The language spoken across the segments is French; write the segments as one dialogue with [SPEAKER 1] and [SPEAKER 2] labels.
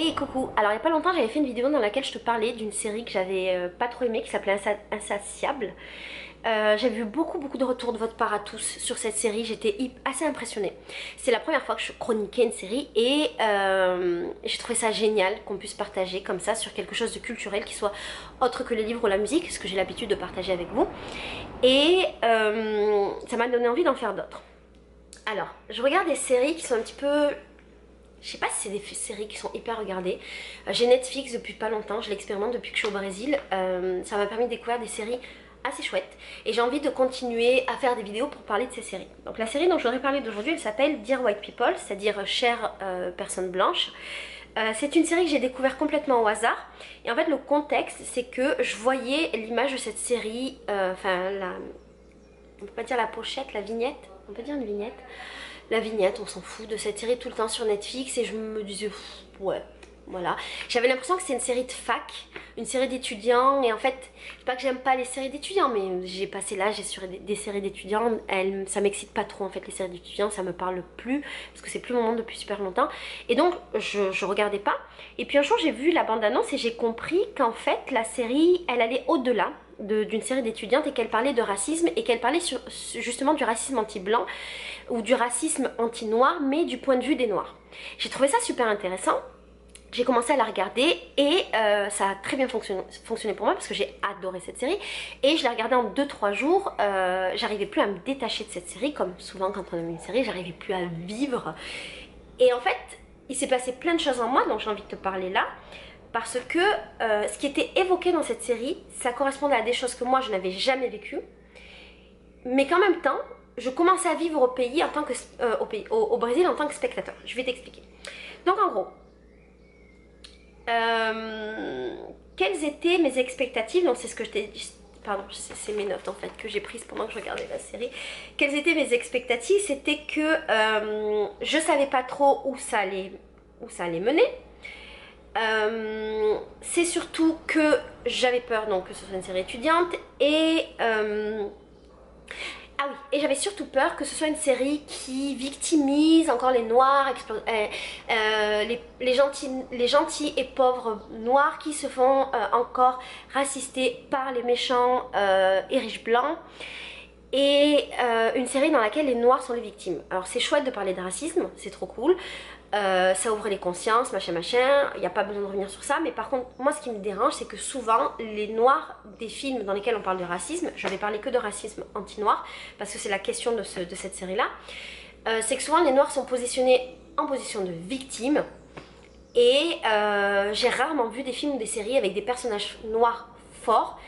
[SPEAKER 1] Et coucou, alors il n'y a pas longtemps j'avais fait une vidéo dans laquelle je te parlais d'une série que j'avais pas trop aimée qui s'appelait Insatiable. J'ai vu beaucoup de retours de votre part à tous sur cette série, j'étais assez impressionnée. C'est la première fois que je chroniquais une série et j'ai trouvé ça génial qu'on puisse partager comme ça sur quelque chose de culturel qui soit autre que les livres ou la musique, ce que j'ai l'habitude de partager avec vous. Et ça m'a donné envie d'en faire d'autres. Alors, je regarde des séries qui sont un petit peu... Je sais pas si c'est des séries qui sont hyper regardées. J'ai Netflix depuis pas longtemps, je l'expérimente depuis que je suis au Brésil. Ça m'a permis de découvrir des séries assez chouettes. Et j'ai envie de continuer à faire des vidéos pour parler de ces séries. Donc la série dont je voudrais parler d'aujourd'hui, elle s'appelle Dear White People, c'est-à-dire chère personne blanche. C'est une série que j'ai découvert complètement au hasard. Et en fait le contexte, c'est que je voyais l'image de cette série, on peut pas dire la pochette, la vignette, on peut dire une vignette. La vignette, on s'en fout de cette série tout le temps sur Netflix et je me disais ouais, voilà. J'avais l'impression que c'est une série de fac, une série d'étudiants et en fait, c'est pas que j'aime pas les séries d'étudiants mais j'ai passé l'âge sur des séries d'étudiants, ça m'excite pas trop en fait les séries d'étudiants, ça me parle plus parce que c'est plus mon monde depuis super longtemps et donc je regardais pas et puis un jour j'ai vu la bande-annonce et j'ai compris qu'en fait la série elle allait au-delà d'une série d'étudiantes et qu'elle parlait de racisme et qu'elle parlait justement du racisme anti-blanc ou du racisme anti-noir mais du point de vue des noirs. J'ai trouvé ça super intéressant, j'ai commencé à la regarder et ça a très bien fonctionné pour moi parce que j'ai adoré cette série et je l'ai regardée en 2-3 jours, j'arrivais plus à me détacher de cette série comme souvent quand on aime une série, j'arrivais plus à vivre et en fait il s'est passé plein de choses en moi dont j'ai envie de te parler là. Parce que ce qui était évoqué dans cette série, ça correspondait à des choses que moi je n'avais jamais vécues, mais qu'en même temps, je commençais à vivre au pays en tant que au Brésil en tant que spectateur. Je vais t'expliquer. Donc en gros, quelles étaient mes expectatives? Donc c'est ce que je t'ai dit. Pardon, c'est mes notes en fait que j'ai prises pendant que je regardais la série. Quelles étaient mes expectatives? C'était que je savais pas trop où ça allait mener. C'est surtout que j'avais peur donc que ce soit une série étudiante et ah oui, et j'avais surtout peur que ce soit une série qui victimise encore les noirs, les gentils et pauvres noirs qui se font encore racister par les méchants et riches blancs. Et une série dans laquelle les noirs sont les victimes. Alors c'est chouette de parler de racisme, c'est trop cool, ça ouvre les consciences, machin, il n'y a pas besoin de revenir sur ça, mais par contre, moi ce qui me dérange, c'est que souvent, les noirs des films dans lesquels on parle de racisme, je vais parler que de racisme anti-noir, parce que c'est la question de cette série-là, c'est que souvent les noirs sont positionnés en position de victime, et j'ai rarement vu des films ou des séries avec des personnages noirs forts,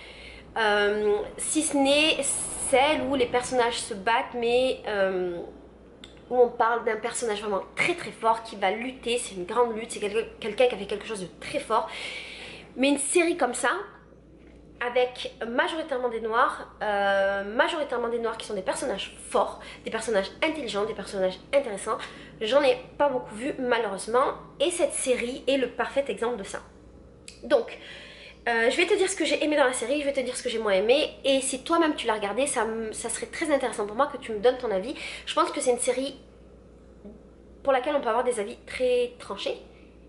[SPEAKER 1] si ce n'est celle où les personnages se battent, mais où on parle d'un personnage vraiment très fort qui va lutter, c'est une grande lutte, c'est quelqu'un qui a fait quelque chose de très fort. Mais une série comme ça, avec majoritairement des noirs qui sont des personnages forts, des personnages intelligents, des personnages intéressants, j'en ai pas beaucoup vu malheureusement, et cette série est le parfait exemple de ça. Donc, je vais te dire ce que j'ai aimé dans la série, je vais te dire ce que j'ai moins aimé, et si toi-même tu l'as regardé, ça serait très intéressant pour moi que tu me donnes ton avis. Je pense que c'est une série pour laquelle on peut avoir des avis très tranchés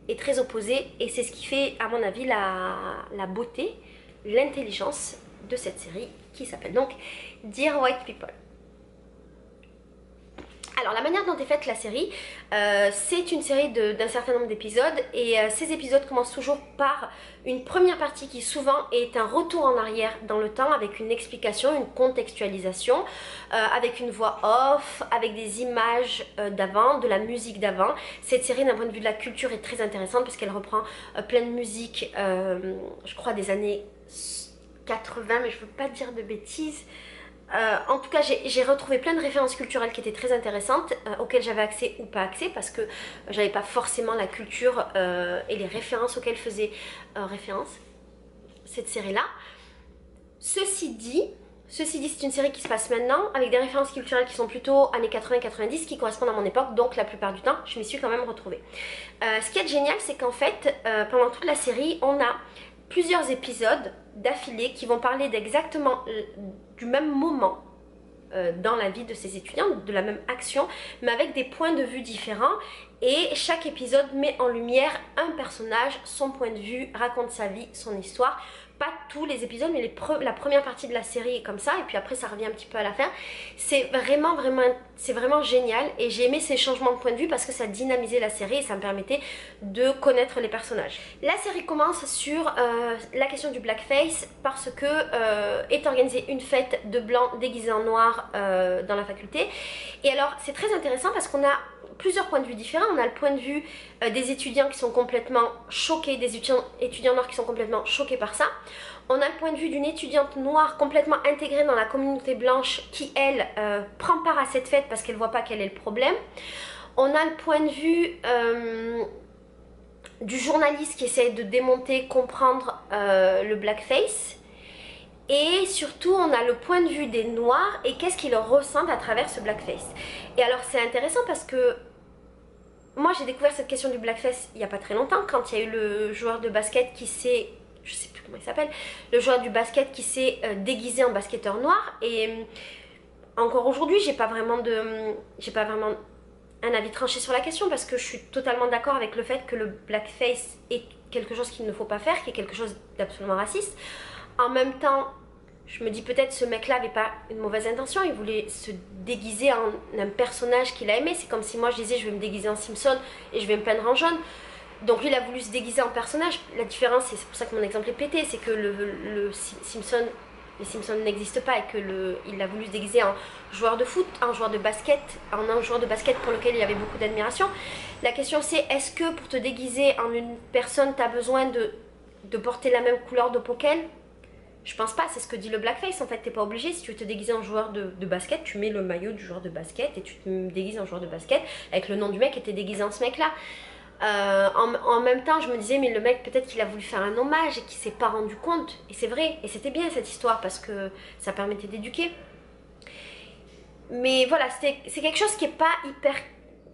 [SPEAKER 1] et très opposés, et c'est ce qui fait à mon avis la beauté, l'intelligence de cette série qui s'appelle donc Dear White People. Alors la manière dont est faite la série, c'est une série d'un certain nombre d'épisodes et ces épisodes commencent toujours par une première partie qui souvent est un retour en arrière dans le temps avec une explication, une contextualisation, avec une voix off, avec des images d'avant, de la musique d'avant. Cette série d'un point de vue de la culture est très intéressante parce qu'elle reprend plein de musique, je crois des années 80, mais je veux pas dire de bêtises. En tout cas j'ai retrouvé plein de références culturelles qui étaient très intéressantes, auxquelles j'avais accès ou pas accès parce que j'avais pas forcément la culture et les références auxquelles faisait référence cette série là. Ceci dit c'est une série qui se passe maintenant avec des références culturelles qui sont plutôt années 80-90 qui correspondent à mon époque, donc la plupart du temps je m'y suis quand même retrouvée. Ce qui est génial, c'est qu'en fait pendant toute la série on a plusieurs épisodes d'affilée qui vont parler d'exactement du même moment dans la vie de ces étudiants, de la même action, mais avec des points de vue différents Et chaque épisode met en lumière un personnage, son point de vue, raconte sa vie, son histoire. Pas tous les épisodes, mais la première partie de la série est comme ça, et puis après ça revient un petit peu à la fin. C'est vraiment génial, et j'ai aimé ces changements de point de vue parce que ça dynamisait la série et ça me permettait de connaître les personnages. La série commence sur la question du blackface parce que est organisée une fête de blancs déguisés en noir dans la faculté. Et alors c'est très intéressant parce qu'on a plusieurs points de vue différents. On a le point de vue des étudiants qui sont complètement choqués, des étudiants noirs qui sont complètement choqués par ça. On a le point de vue d'une étudiante noire complètement intégrée dans la communauté blanche qui, elle, prend part à cette fête parce qu'elle ne voit pas quel est le problème. On a le point de vue du journaliste qui essaie de démonter, comprendre le blackface. Et surtout, on a le point de vue des noirs et qu'est-ce qu'ils ressentent à travers ce blackface. Et alors, c'est intéressant parce que moi, j'ai découvert cette question du blackface il n'y a pas très longtemps, quand il y a eu le joueur de basket qui s'est, je sais plus comment il s'appelle, le joueur du basket qui s'est déguisé en basketteur noir. Et encore aujourd'hui, j'ai pas vraiment un avis tranché sur la question parce que je suis totalement d'accord avec le fait que le blackface est quelque chose qu'il ne faut pas faire, qui est quelque chose d'absolument raciste. En même temps, je me dis peut-être ce mec-là n'avait pas une mauvaise intention, il voulait se déguiser en un personnage qu'il a aimé. C'est comme si moi je disais je vais me déguiser en Simpson et je vais me peindre en jaune. Donc lui il a voulu se déguiser en personnage. La différence, et c'est pour ça que mon exemple est pété, c'est que les Simpsons n'existent pas et qu'il a voulu se déguiser en joueur de foot, en joueur de basket, en un joueur de basket pour lequel il y avait beaucoup d'admiration. La question c'est, est-ce que pour te déguiser en une personne, tu as besoin de porter la même couleur de peau qu'elle? Je pense pas, c'est ce que dit le blackface en fait, t'es pas obligé. Si tu veux te déguiser en joueur de basket, tu mets le maillot du joueur de basket et tu te déguises en joueur de basket avec le nom du mec et t'es déguisé en ce mec là. En même temps je me disais mais le mec peut-être qu'il a voulu faire un hommage et qu'il s'est pas rendu compte, et c'est vrai, et c'était bien cette histoire parce que ça permettait d'éduquer. Mais voilà, c'est quelque chose qui est pas hyper,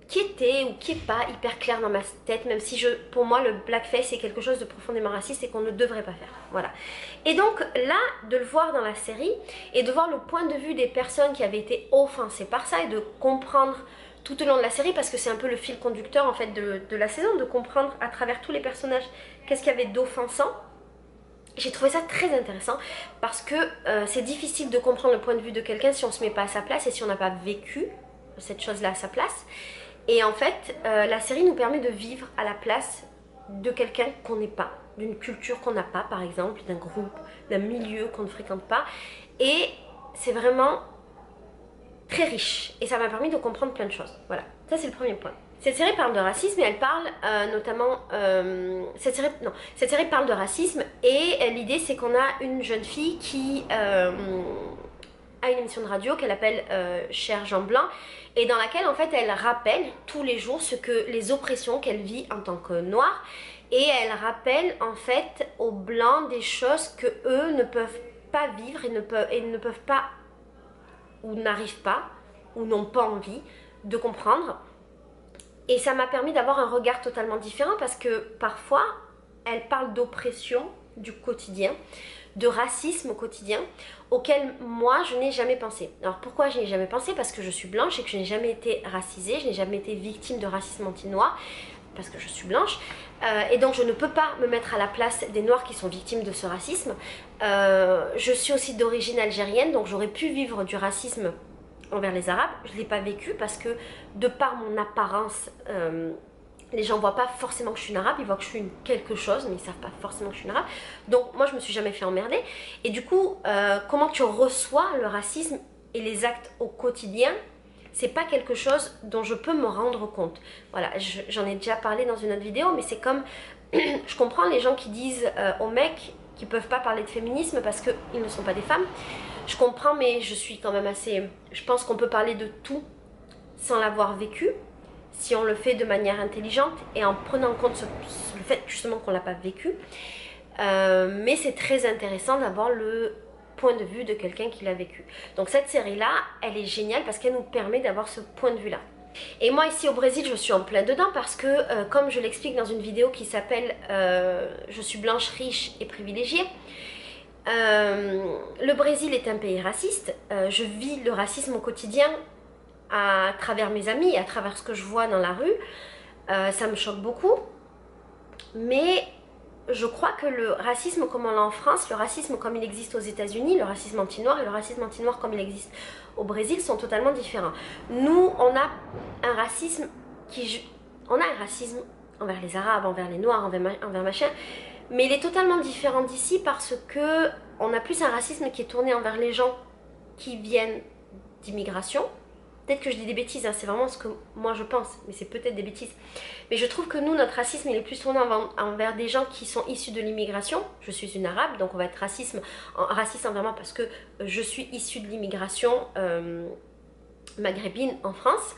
[SPEAKER 1] qui était ou qui est pas hyper clair dans ma tête, même si pour moi le blackface est quelque chose de profondément raciste et qu'on ne devrait pas faire, voilà. Et donc là, de le voir dans la série et de voir le point de vue des personnes qui avaient été offensées par ça et de comprendre tout au long de la série, parce que c'est un peu le fil conducteur en fait de la saison, de comprendre à travers tous les personnages qu'est-ce qu'il y avait d'offensant. J'ai trouvé ça très intéressant parce que c'est difficile de comprendre le point de vue de quelqu'un si on ne se met pas à sa place et si on n'a pas vécu cette chose-là à sa place. Et en fait, la série nous permet de vivre à la place de quelqu'un qu'on n'est pas, d'une culture qu'on n'a pas par exemple, d'un groupe, d'un milieu qu'on ne fréquente pas. Et c'est vraiment très riche et ça m'a permis de comprendre plein de choses. Voilà, ça c'est le premier point. Cette série parle de racisme et elle parle notamment... cette série parle de racisme et l'idée c'est qu'on a une jeune fille qui a une émission de radio qu'elle appelle Cher Jean Blanc, et dans laquelle en fait elle rappelle tous les jours les oppressions qu'elle vit en tant que noire, et elle rappelle en fait aux blancs des choses que eux ne peuvent pas vivre et ne peuvent pas, ou n'arrivent pas, ou n'ont pas envie de comprendre. Et ça m'a permis d'avoir un regard totalement différent parce que parfois elle parle d'oppression du quotidien, de racisme au quotidien, auquel moi je n'ai jamais pensé. Alors pourquoi je n'y ai jamais pensé? Parce que je suis blanche et que je n'ai jamais été racisée, je n'ai jamais été victime de racisme anti-noir, parce que je suis blanche, et donc je ne peux pas me mettre à la place des noirs qui sont victimes de ce racisme. Je suis aussi d'origine algérienne, donc j'aurais pu vivre du racisme envers les arabes. Je ne l'ai pas vécu parce que de par mon apparence, les gens ne voient pas forcément que je suis une arabe, ils voient que je suis quelque chose, mais ils ne savent pas forcément que je suis une arabe. Donc moi je me suis jamais fait emmerder. Et du coup, comment tu reçois le racisme et les actes au quotidien, c'est pas quelque chose dont je peux me rendre compte. Voilà, j'en ai déjà parlé dans une autre vidéo, mais c'est comme, je comprends les gens qui disent aux mecs qui peuvent pas parler de féminisme parce qu'ils ne sont pas des femmes. Je comprends, mais je suis quand même assez... Je pense qu'on peut parler de tout sans l'avoir vécu, si on le fait de manière intelligente et en prenant en compte le fait justement qu'on l'a pas vécu. Mais c'est très intéressant d'avoir le point de vue de quelqu'un qui l'a vécu. Donc cette série-là, elle est géniale parce qu'elle nous permet d'avoir ce point de vue-là. Et moi ici au Brésil, je suis en plein dedans parce que, comme je l'explique dans une vidéo qui s'appelle Je suis blanche, riche et privilégiée, le Brésil est un pays raciste. Je vis le racisme au quotidien à travers mes amis, à travers ce que je vois dans la rue. Ça me choque beaucoup, mais je crois que le racisme comme on l'a en France, le racisme comme il existe aux États-Unis, le racisme anti-noir et le racisme anti-noir comme il existe au Brésil sont totalement différents. Nous, on a un racisme envers les Arabes, envers les Noirs, envers machin, mais il est totalement différent d'ici parce que on a plus un racisme qui est tourné envers les gens qui viennent d'immigration. Peut-être que je dis des bêtises, hein, c'est vraiment ce que moi je pense, mais c'est peut-être des bêtises. Mais je trouve que nous, notre racisme, il est plus tourné envers des gens qui sont issus de l'immigration. Je suis une arabe, donc on va être raciste envers moi parce que je suis issue de l'immigration maghrébine en France.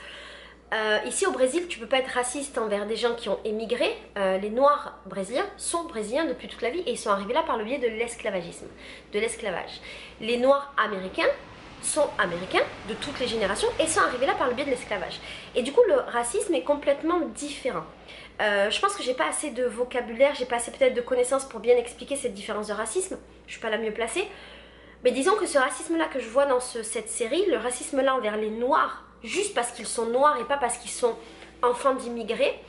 [SPEAKER 1] Ici au Brésil, tu peux pas être raciste envers des gens qui ont émigré. Les Noirs brésiliens sont brésiliens depuis toute la vie et ils sont arrivés là par le biais de l'esclavagisme, de l'esclavage. Les Noirs américains sont américains de toutes les générations et sont arrivés là par le biais de l'esclavage. Et du coup, le racisme est complètement différent. Je pense que j'ai pas assez de vocabulaire, j'ai pas assez peut-être de connaissances pour bien expliquer cette différence de racisme. Je suis pas la mieux placée. Mais disons que ce racisme-là que je vois dans cette série, le racisme-là envers les Noirs, juste parce qu'ils sont noirs et pas parce qu'ils sont enfants d'immigrés,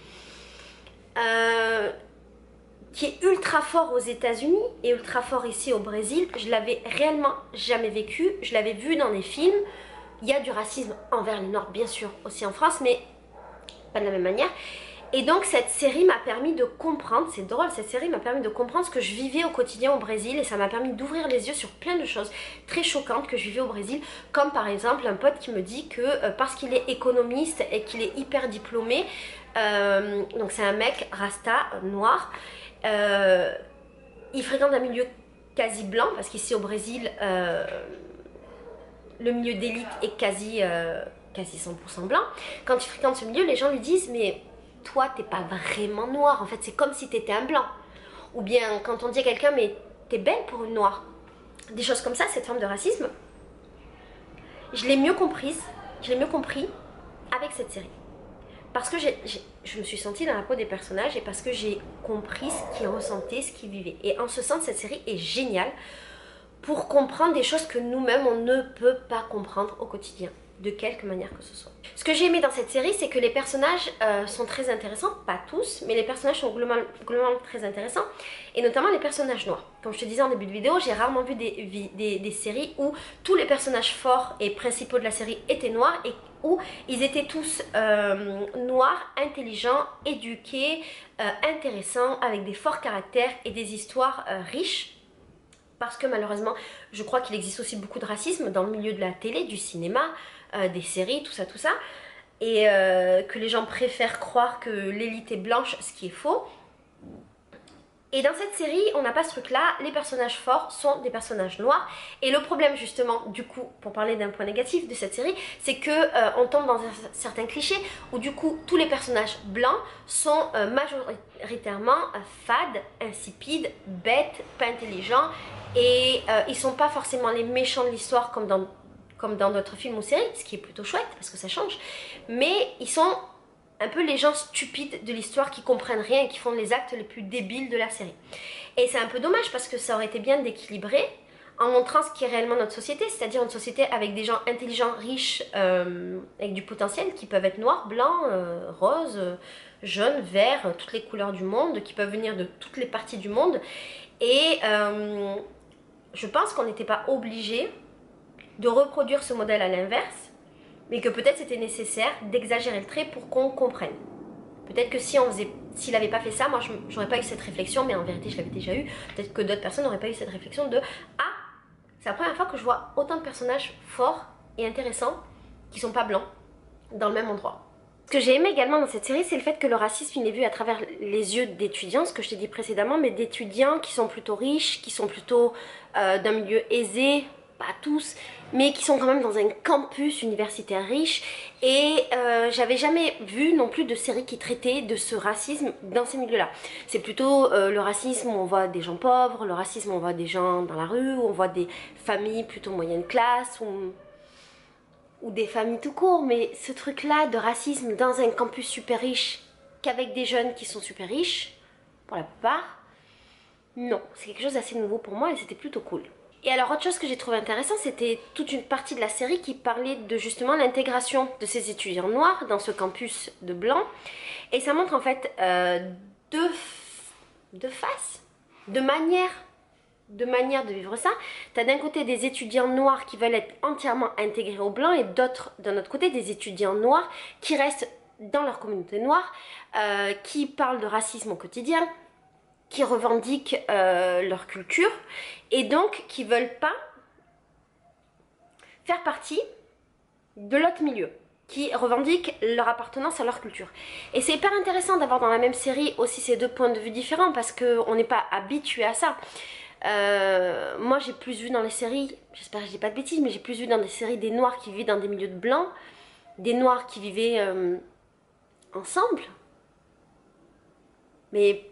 [SPEAKER 1] qui est ultra fort aux États-Unis et ultra fort ici au Brésil. Je l'avais réellement jamais vécu, je l'avais vu dans des films. Il y a du racisme envers les Noirs, bien sûr, aussi en France, mais pas de la même manière. Et donc cette série m'a permis de comprendre, c'est drôle, cette série m'a permis de comprendre ce que je vivais au quotidien au Brésil et ça m'a permis d'ouvrir les yeux sur plein de choses très choquantes que je vivais au Brésil, comme par exemple un pote qui me dit que parce qu'il est économiste et qu'il est hyper diplômé, donc c'est un mec rasta, noir, il fréquente un milieu quasi blanc parce qu'ici au Brésil le milieu d'élite est quasi 100% blanc. Quand il fréquente ce milieu, les gens lui disent mais toi t'es pas vraiment noir, en fait c'est comme si t'étais un blanc. Ou bien quand on dit à quelqu'un mais t'es belle pour une noire, des choses comme ça. Cette forme de racisme, je l'ai mieux compris avec cette série. Parce que je me suis sentie dans la peau des personnages et parce que j'ai compris ce qu'ils ressentaient, ce qu'ils vivaient. Et en ce sens, cette série est géniale pour comprendre des choses que nous-mêmes, on ne peut pas comprendre au quotidien, de quelque manière que ce soit. Ce que j'ai aimé dans cette série, c'est que les personnages sont très intéressants, pas tous, mais les personnages sont globalement très intéressants, et notamment les personnages noirs. Comme je te disais en début de vidéo, j'ai rarement vu des séries où tous les personnages forts et principaux de la série étaient noirs, et où ils étaient tous noirs, intelligents, éduqués, intéressants, avec des forts caractères et des histoires riches. Parce que malheureusement, je crois qu'il existe aussi beaucoup de racisme dans le milieu de la télé, du cinéma, des séries, tout ça, et que les gens préfèrent croire que l'élite est blanche, ce qui est faux. Et dans cette série, on n'a pas ce truc-là, les personnages forts sont des personnages noirs. Et le problème justement, du coup, pour parler d'un point négatif de cette série, c'est que on tombe dans certains clichés où du coup, tous les personnages blancs sont majoritairement fades, insipides, bêtes, pas intelligents. Et ils sont pas forcément les méchants de l'histoire comme dans d'autres films ou séries, ce qui est plutôt chouette parce que ça change. Mais ils sont un peu les gens stupides de l'histoire qui comprennent rien et qui font les actes les plus débiles de la série. Et c'est un peu dommage parce que ça aurait été bien d'équilibrer en montrant ce qui est réellement notre société, c'est-à-dire une société avec des gens intelligents, riches, avec du potentiel, qui peuvent être noirs, blancs, roses, jaunes, verts, toutes les couleurs du monde, qui peuvent venir de toutes les parties du monde. Et je pense qu'on n'était pas obligé de reproduire ce modèle à l'inverse, mais que peut-être c'était nécessaire d'exagérer le trait pour qu'on comprenne. Peut-être que s'il n'avait pas fait ça, moi j'aurais pas eu cette réflexion, mais en vérité je l'avais déjà eu. Peut-être que d'autres personnes n'auraient pas eu cette réflexion de ah, c'est la première fois que je vois autant de personnages forts et intéressants qui sont pas blancs dans le même endroit. Ce que j'ai aimé également dans cette série, c'est le fait que le racisme il est vu à travers les yeux d'étudiants, ce que je t'ai dit précédemment, mais d'étudiants qui sont plutôt riches, qui sont plutôt d'un milieu aisé, pas tous, mais qui sont quand même dans un campus universitaire riche. Et j'avais jamais vu non plus de série qui traitait de ce racisme dans ces milieux-là. C'est plutôt le racisme où on voit des gens pauvres, le racisme où on voit des gens dans la rue, où on voit des familles plutôt moyenne classe, ou des familles tout court. Mais ce truc-là de racisme dans un campus super riche, qu'avec des jeunes qui sont super riches, pour la plupart, non. C'est quelque chose d'assez nouveau pour moi et c'était plutôt cool. Et alors autre chose que j'ai trouvé intéressant, c'était toute une partie de la série qui parlait de justement l'intégration de ces étudiants noirs dans ce campus de blancs. Et ça montre en fait deux faces, deux manières de vivre ça. Tu as d'un côté des étudiants noirs qui veulent être entièrement intégrés aux blancs et d'autres, d'un autre côté, des étudiants noirs qui restent dans leur communauté noire, qui parlent de racisme au quotidien, qui revendiquent leur culture et donc qui veulent pas faire partie de l'autre milieu, qui revendiquent leur appartenance à leur culture. Et c'est hyper intéressant d'avoir dans la même série aussi ces deux points de vue différents parce qu'on n'est pas habitué à ça. Moi j'ai plus vu dans les séries, j'espère que je dis pas de bêtises, mais j'ai plus vu dans des séries des noirs qui vivaient dans des milieux de blancs, des noirs qui vivaient ensemble. Mais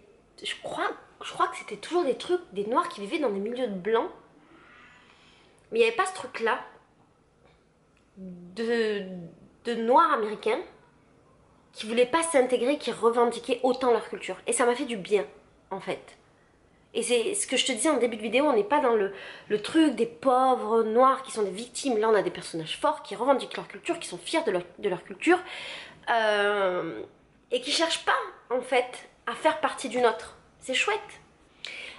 [SPEAKER 1] je crois que c'était toujours des trucs, des noirs qui vivaient dans des milieux de blancs. Mais il n'y avait pas ce truc là de noirs américains qui voulaient pas s'intégrer, qui revendiquaient autant leur culture. Et ça m'a fait du bien en fait. Et c'est ce que je te disais en début de vidéo, on n'est pas dans le truc des pauvres noirs qui sont des victimes. Là, on a des personnages forts qui revendiquent leur culture, qui sont fiers de leur culture et qui cherchent pas, en fait, à faire partie d'une autre. C'est chouette.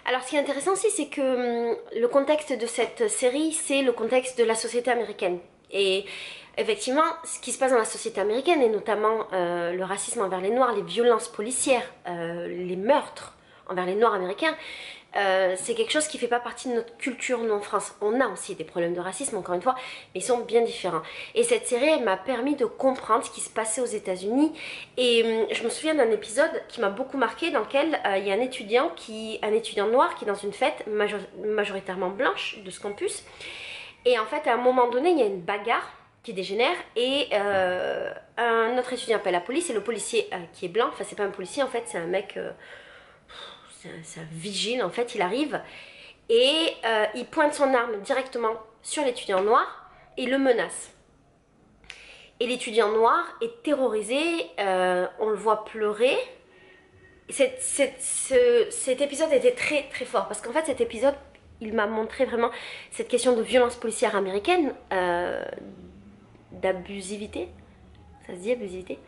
[SPEAKER 1] Alors, ce qui est intéressant aussi, c'est que le contexte de cette série, c'est le contexte de la société américaine. Et effectivement, ce qui se passe dans la société américaine, et notamment le racisme envers les Noirs, les violences policières, les meurtres envers les Noirs américains, c'est quelque chose qui ne fait pas partie de notre culture, nous en France. On a aussi des problèmes de racisme, encore une fois, mais ils sont bien différents. Et cette série, elle m'a permis de comprendre ce qui se passait aux États-Unis. Et je me souviens d'un épisode qui m'a beaucoup marqué, dans lequel il y a un étudiant noir qui est dans une fête majoritairement blanche de ce campus. Et en fait, à un moment donné, il y a une bagarre qui dégénère et un autre étudiant appelle la police et le policier qui est blanc, enfin c'est pas un policier en fait, c'est un mec... c'est un vigile en fait, il arrive et il pointe son arme directement sur l'étudiant noir et le menace. Et l'étudiant noir est terrorisé, on le voit pleurer. Cet épisode était très très fort parce qu'en fait cet épisode il m'a montré vraiment cette question de violence policière américaine, d'abusivité, ça se dit abusivité,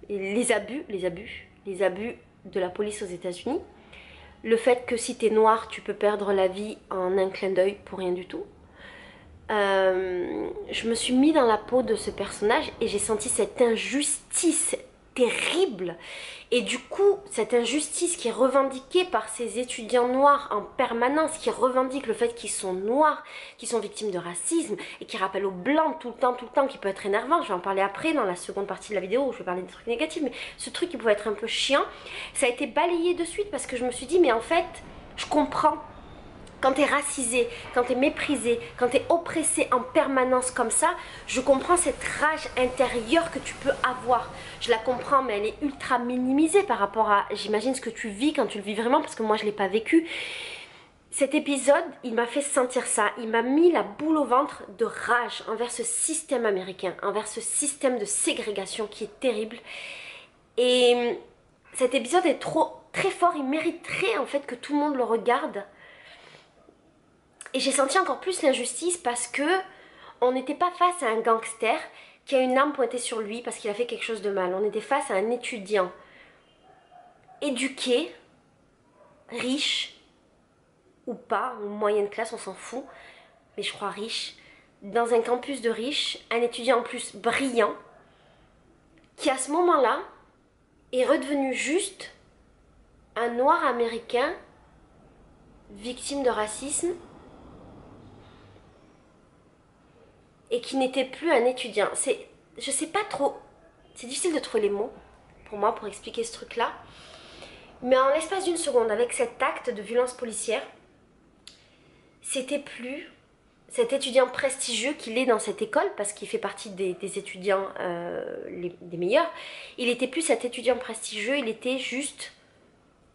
[SPEAKER 1] et les abus de la police aux États-Unis. Le fait que si t'es noir, tu peux perdre la vie en un clin d'œil pour rien du tout. Je me suis mis dans la peau de ce personnage et j'ai senti cette injustice terrible. Et du coup, cette injustice qui est revendiquée par ces étudiants noirs en permanence, qui revendiquent le fait qu'ils sont noirs, qu'ils sont victimes de racisme et qui rappellent aux blancs tout le temps, qui peut être énervant. Je vais en parler après dans la seconde partie de la vidéo où je vais parler des trucs négatifs, mais ce truc qui pouvait être un peu chiant, ça a été balayé de suite parce que je me suis dit, mais en fait, je comprends. Quand t'es racisé, quand t'es méprisé, quand t'es oppressé en permanence comme ça, je comprends cette rage intérieure que tu peux avoir. Je la comprends, mais elle est ultra minimisée par rapport à, j'imagine, ce que tu vis quand tu le vis vraiment, parce que moi je l'ai pas vécu. Cet épisode, il m'a fait sentir ça. Il m'a mis la boule au ventre de rage envers ce système américain, envers ce système de ségrégation qui est terrible. Et cet épisode est très fort, il mériterait en fait que tout le monde le regarde. Et j'ai senti encore plus l'injustice parce que on n'était pas face à un gangster qui a une arme pointée sur lui parce qu'il a fait quelque chose de mal. On était face à un étudiant éduqué, riche, ou pas, ou moyenne classe, on s'en fout, mais je crois riche, dans un campus de riches, un étudiant en plus brillant, qui à ce moment-là est redevenu juste un noir américain victime de racisme et qui n'était plus un étudiant. Je sais pas trop, c'est difficile de trouver les mots pour moi pour expliquer ce truc là, mais en l'espace d'une seconde, avec cet acte de violence policière, c'était plus cet étudiant prestigieux qu'il est dans cette école, parce qu'il fait partie des étudiants des meilleurs. Il était plus cet étudiant prestigieux, il était juste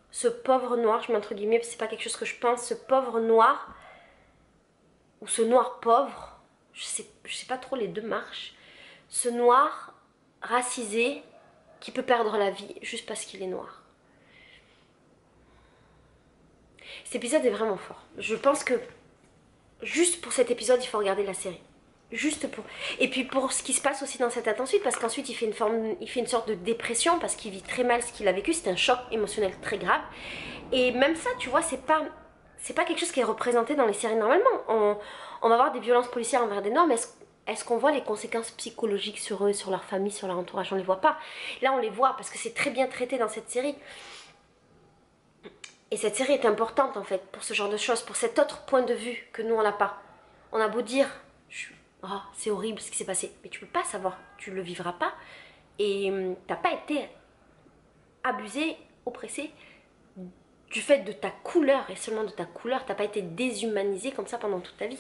[SPEAKER 1] ce pauvre noir, je mets entre guillemets, c'est pas quelque chose que je pense, ce pauvre noir, ou ce noir pauvre, je sais pas trop, les deux marchent, ce noir racisé qui peut perdre la vie juste parce qu'il est noir. Cet épisode est vraiment fort. Je pense que juste pour cet épisode, il faut regarder la série. Juste pour... Et puis pour ce qui se passe aussi dans cette ensuite, parce qu'ensuite il fait une sorte de dépression, parce qu'il vit très mal ce qu'il a vécu, c'est un choc émotionnel très grave. Et même ça, tu vois, c'est pas quelque chose qui est représenté dans les séries normalement. On va avoir des violences policières envers des normes, est-ce qu'on voit les conséquences psychologiques sur eux, sur leur famille, sur leur entourage? On les voit pas. Là on les voit parce que c'est très bien traité dans cette série. Et cette série est importante en fait pour ce genre de choses, pour cet autre point de vue que nous on n'a pas. On a beau dire, oh, c'est horrible ce qui s'est passé, mais tu peux pas savoir, tu le vivras pas. Et t'as pas été abusé, oppressé du fait de ta couleur et seulement de ta couleur, t'as pas été déshumanisé comme ça pendant toute ta vie.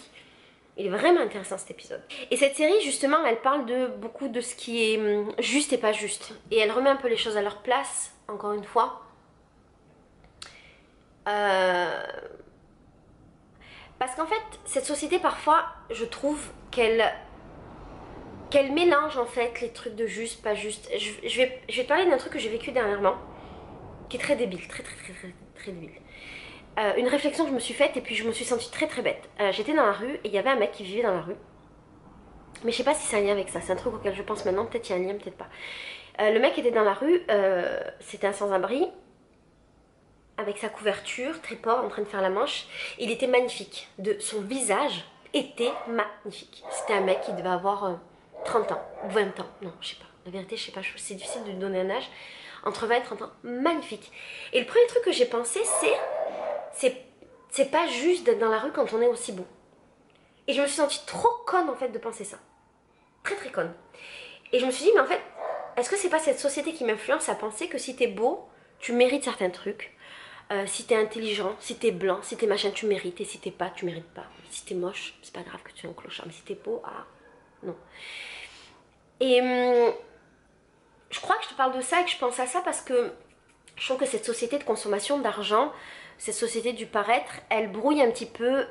[SPEAKER 1] Il est vraiment intéressant cet épisode. Et cette série justement, elle parle de beaucoup de ce qui est juste et pas juste. Et elle remet un peu les choses à leur place, encore une fois. Parce qu'en fait, cette société parfois, je trouve qu'elle mélange en fait les trucs de juste, pas juste. Je vais te parler d'un truc que j'ai vécu dernièrement, qui est très débile, très débile. Une réflexion que je me suis faite et puis je me suis sentie très bête. J'étais dans la rue et il y avait un mec qui vivait dans la rue. Mais je sais pas si c'est un lien avec ça, c'est un truc auquel je pense maintenant, peut-être il y a un lien, peut-être pas. Le mec était dans la rue, c'était un sans-abri, avec sa couverture, très pauvre, en train de faire la manche. Il était magnifique, son visage était magnifique. C'était un mec qui devait avoir 30 ans, 20 ans, non je sais pas, la vérité je sais pas, c'est difficile de lui donner un âge. Entre 20 et 30 ans, magnifique. Et le premier truc que j'ai pensé c'est pas juste d'être dans la rue quand on est aussi beau. Et je me suis sentie trop conne en fait de penser ça. Très conne. Et je me suis dit mais en fait, est-ce que c'est pas cette société qui m'influence à penser que si t'es beau, tu mérites certains trucs, si t'es intelligent, si t'es blanc, si t'es machin, tu mérites, et si t'es pas, tu mérites pas. Si t'es moche, c'est pas grave que tu sois un clochard, mais si t'es beau, ah, non. Et je crois que je te parle de ça et que je pense à ça parce que je trouve que cette société de consommation d'argent, cette société du paraître, elle brouille un petit peu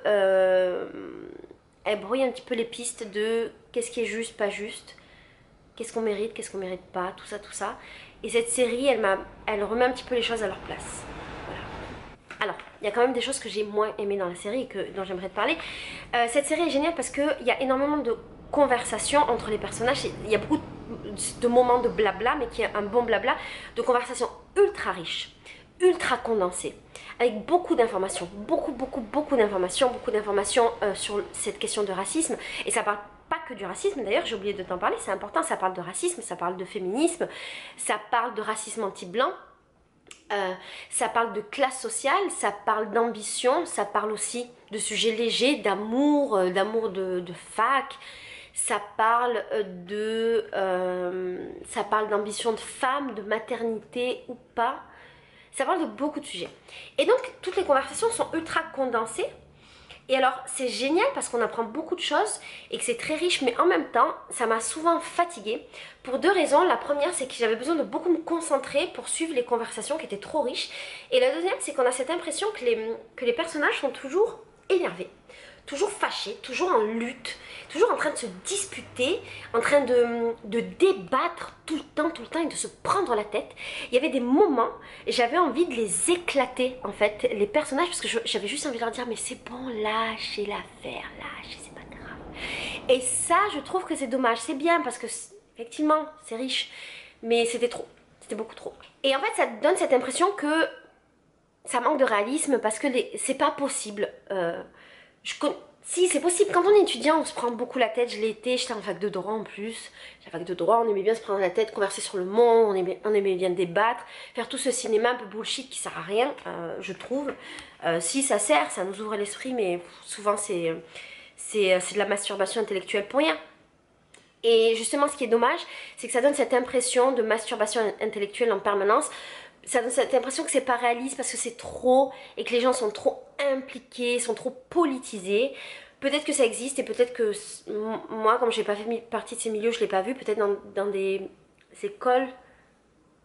[SPEAKER 1] les pistes de qu'est-ce qui est juste, pas juste, qu'est-ce qu'on mérite pas, tout ça. Et cette série, elle remet un petit peu les choses à leur place. Voilà. Alors, il y a quand même des choses que j'ai moins aimées dans la série et dont j'aimerais te parler. Cette série est géniale parce qu'il y a énormément de conversations entre les personnages. Il y a beaucoup de moments de blabla, mais qui est un bon blabla, de conversations ultra riches, ultra condensées, avec beaucoup d'informations, beaucoup d'informations sur cette question de racisme. Et ça parle pas que du racisme, d'ailleurs j'ai oublié de t'en parler, c'est important, ça parle de racisme, ça parle de féminisme, ça parle de racisme anti-blanc, ça parle de classe sociale, ça parle d'ambition, ça parle aussi de sujets légers, d'amour, de fac, ça parle d'ambition de femme, de maternité ou pas. Ça parle de beaucoup de sujets. Et donc, toutes les conversations sont ultra condensées. Et alors, c'est génial parce qu'on apprend beaucoup de choses et que c'est très riche, mais en même temps, ça m'a souvent fatiguée pour deux raisons. La première, c'est que j'avais besoin de beaucoup me concentrer pour suivre les conversations qui étaient trop riches. Et la deuxième, c'est qu'on a cette impression que les personnages sont toujours énervés, toujours fâchés, toujours en lutte, toujours en train de se disputer, en train de débattre tout le temps et de se prendre la tête. Il y avait des moments, j'avais envie de les éclater en fait, les personnages, parce que j'avais juste envie de leur dire mais c'est bon, lâchez l'affaire, lâchez, c'est pas grave. Et ça, je trouve que c'est dommage, c'est bien parce que effectivement, c'est riche, mais c'était trop, c'était beaucoup trop. Et en fait, ça donne cette impression que ça manque de réalisme parce que c'est pas possible. Si, c'est possible. Quand on est étudiant, on se prend beaucoup la tête. Je l'ai été, j'étais en fac de droit en plus. La fac de droit, on aimait bien se prendre la tête, converser sur le monde, on aimait bien débattre, faire tout ce cinéma un peu bullshit qui sert à rien, je trouve. Si, ça sert, ça nous ouvre l'esprit, mais souvent c'est de la masturbation intellectuelle pour rien. Et justement, ce qui est dommage, c'est que ça donne cette impression de masturbation intellectuelle en permanence. Ça donne cette impression que c'est pas réaliste parce que c'est trop et que les gens sont trop impliqués, sont trop politisés. Peut-être que ça existe et peut-être que moi, comme j'ai pas fait partie de ces milieux, je l'ai pas vu. Peut-être dans des écoles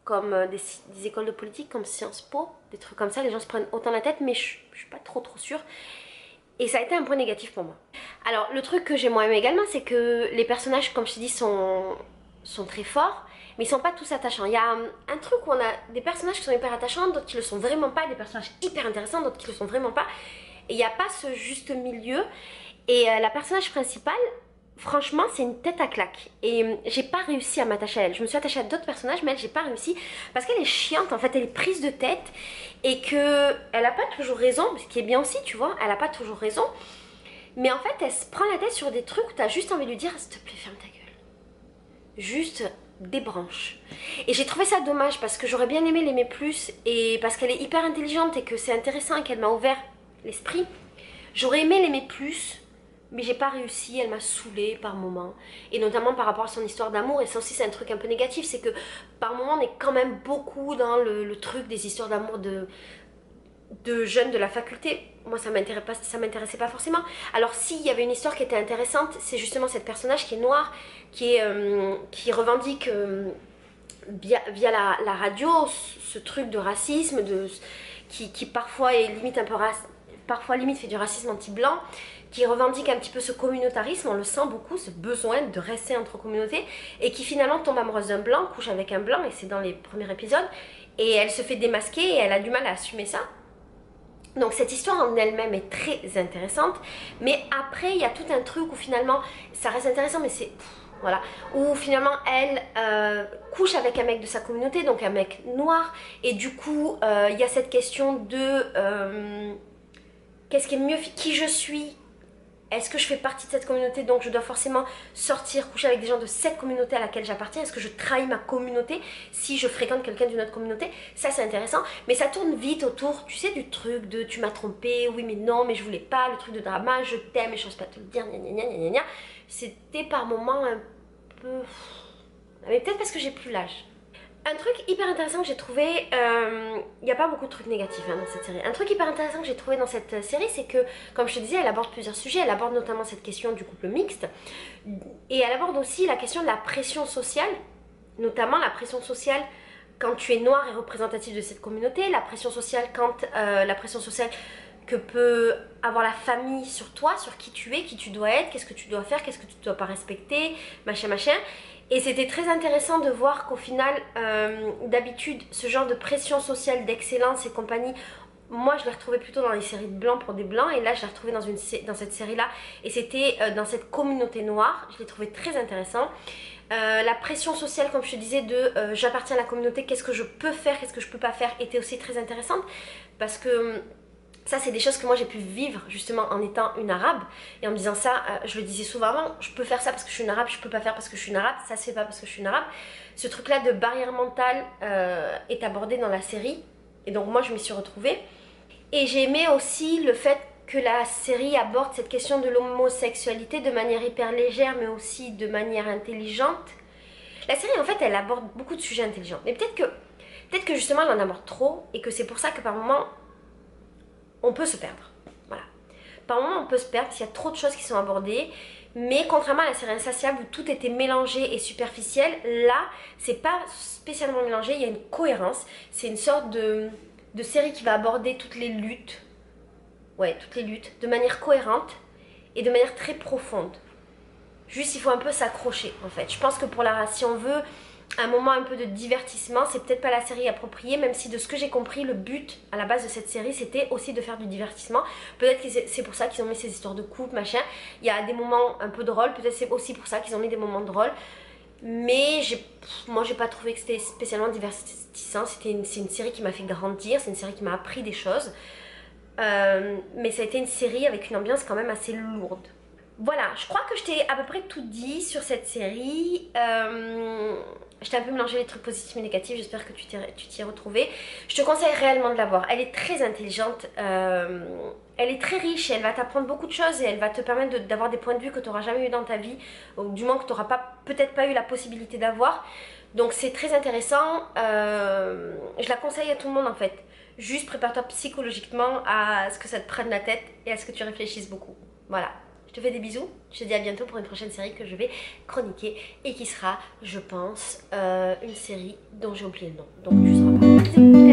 [SPEAKER 1] comme des écoles de politique comme Sciences Po, des trucs comme ça, les gens se prennent autant la tête, mais je suis pas trop sûre. Et ça a été un point négatif pour moi. Alors, le truc que j'ai moins aimé également, c'est que les personnages, comme je te dis, sont très forts. Mais ils sont pas tous attachants. Il y a un truc où on a des personnages qui sont hyper attachants, d'autres qui le sont vraiment pas, des personnages hyper intéressants, d'autres qui le sont vraiment pas. Et il n'y a pas ce juste milieu. Et la personnage principale, franchement, c'est une tête à claque. Et j'ai pas réussi à m'attacher à elle. Je me suis attachée à d'autres personnages, mais elle, j'ai pas réussi. Parce qu'elle est chiante, en fait, elle est prise de tête. Et que elle a pas toujours raison, ce qui est bien aussi, tu vois, elle a pas toujours raison. Mais en fait, elle se prend la tête sur des trucs où t'as juste envie de lui dire, s'il te plaît, ferme ta gueule. Juste débranche. Et j'ai trouvé ça dommage parce que j'aurais bien aimé l'aimer plus. Et parce qu'elle est hyper intelligente et que c'est intéressant et qu'elle m'a ouvert l'esprit. J'aurais aimé l'aimer plus. Mais j'ai pas réussi, elle m'a saoulée par moments. Et notamment par rapport à son histoire d'amour. Et ça aussi c'est un truc un peu négatif. C'est que par moments on est quand même beaucoup dans le truc des histoires d'amour de jeunes de la faculté. Moi ça m'intéressait pas forcément. Alors s'il y avait une histoire qui était intéressante, c'est justement cette personnage qui est noire, qui revendique via la radio ce truc de racisme, qui parfois est limite un peu parfois limite fait du racisme anti-blanc, qui revendique un petit peu ce communautarisme, on le sent beaucoup, ce besoin de rester entre communautés, et qui finalement tombe amoureuse d'un blanc, couche avec un blanc, et c'est dans les premiers épisodes, et elle se fait démasquer, et elle a du mal à assumer ça. Donc cette histoire en elle-même est très intéressante, mais après il y a tout un truc où finalement, ça reste intéressant, mais c'est... Voilà, où finalement elle couche avec un mec de sa communauté, donc un mec noir, et du coup il y a cette question de qu'est-ce qui est mieux, qui je suis, est-ce que je fais partie de cette communauté, donc je dois forcément sortir, coucher avec des gens de cette communauté à laquelle j'appartiens, est-ce que je trahis ma communauté si je fréquente quelqu'un d'une autre communauté? Ça c'est intéressant, mais ça tourne vite autour, tu sais, du truc de tu m'as trompé, oui mais non, mais je voulais pas, le truc de drama, je t'aime et je n'ose pas te le dire, gna gna gna gna gna. C'était par moments un peu... Mais peut-être parce que j'ai plus l'âge. Un truc hyper intéressant que j'ai trouvé, il n'y a pas beaucoup de trucs négatifs dans cette série. Un truc hyper intéressant que j'ai trouvé dans cette série, c'est que, comme je te disais, elle aborde plusieurs sujets. Elle aborde notamment cette question du couple mixte. Et elle aborde aussi la question de la pression sociale, notamment la pression sociale quand tu es noir et représentatif de cette communauté, la pression sociale que peut avoir la famille sur toi, sur qui tu es, qui tu dois être, qu'est-ce que tu dois faire, qu'est-ce que tu ne dois pas respecter, machin machin. Et c'était très intéressant de voir qu'au final, d'habitude, ce genre de pression sociale, d'excellence et compagnie, moi je l'ai retrouvé plutôt dans les séries de blancs pour des blancs, et là je l'ai retrouvé dans cette série-là, et c'était dans cette communauté noire. Je l'ai trouvé très intéressant. La pression sociale, comme je te disais, de j'appartiens à la communauté, qu'est-ce que je peux faire, qu'est-ce que je peux pas faire, était aussi très intéressante, parce que ça c'est des choses que moi j'ai pu vivre justement en étant une arabe, et en me disant ça, je le disais souvent avant, je peux faire ça parce que je suis une arabe, je peux pas faire parce que je suis une arabe, ça se fait pas parce que je suis une arabe. Ce truc là de barrière mentale est abordé dans la série, et donc moi je m'y suis retrouvée. Et j'ai aimé aussi le fait que la série aborde cette question de l'homosexualité de manière hyper légère, mais aussi de manière intelligente. La série en fait elle aborde beaucoup de sujets intelligents, mais peut-être que justement elle en aborde trop, et que c'est pour ça que par moments on peut se perdre. Voilà. Par moments on peut se perdre s'il y a trop de choses qui sont abordées, mais contrairement à la série Insatiable où tout était mélangé et superficiel, là c'est pas spécialement mélangé, il y a une cohérence. C'est une sorte de série qui va aborder toutes les luttes, de manière cohérente et de manière très profonde. Juste il faut un peu s'accrocher en fait. Je pense que si on veut un moment un peu de divertissement, c'est peut-être pas la série appropriée, même si de ce que j'ai compris, le but à la base de cette série c'était aussi de faire du divertissement. Peut-être que c'est pour ça qu'ils ont mis ces histoires de couple, machin. Il y a des moments un peu drôles, peut-être c'est aussi pour ça qu'ils ont mis des moments drôles. Mais moi j'ai pas trouvé que c'était spécialement divertissant. C'est une série qui m'a fait grandir, c'est une série qui m'a appris des choses. Mais ça a été une série avec une ambiance quand même assez lourde. Voilà, je crois que je t'ai à peu près tout dit sur cette série. Je t'ai un peu mélangé les trucs positifs et négatifs, j'espère que tu t'y es retrouvé. Je te conseille réellement de la voir, elle est très intelligente, elle est très riche et elle va t'apprendre beaucoup de choses, et elle va te permettre d'avoir des points de vue que tu n'auras jamais eu dans ta vie, ou du moins que tu n'auras peut-être pas eu la possibilité d'avoir. Donc c'est très intéressant, je la conseille à tout le monde en fait. Juste prépare-toi psychologiquement à ce que ça te prenne la tête et à ce que tu réfléchisses beaucoup. Voilà. Je te fais des bisous, je te dis à bientôt pour une prochaine série que je vais chroniquer et qui sera, je pense, une série dont j'ai oublié le nom. Donc tu seras pas.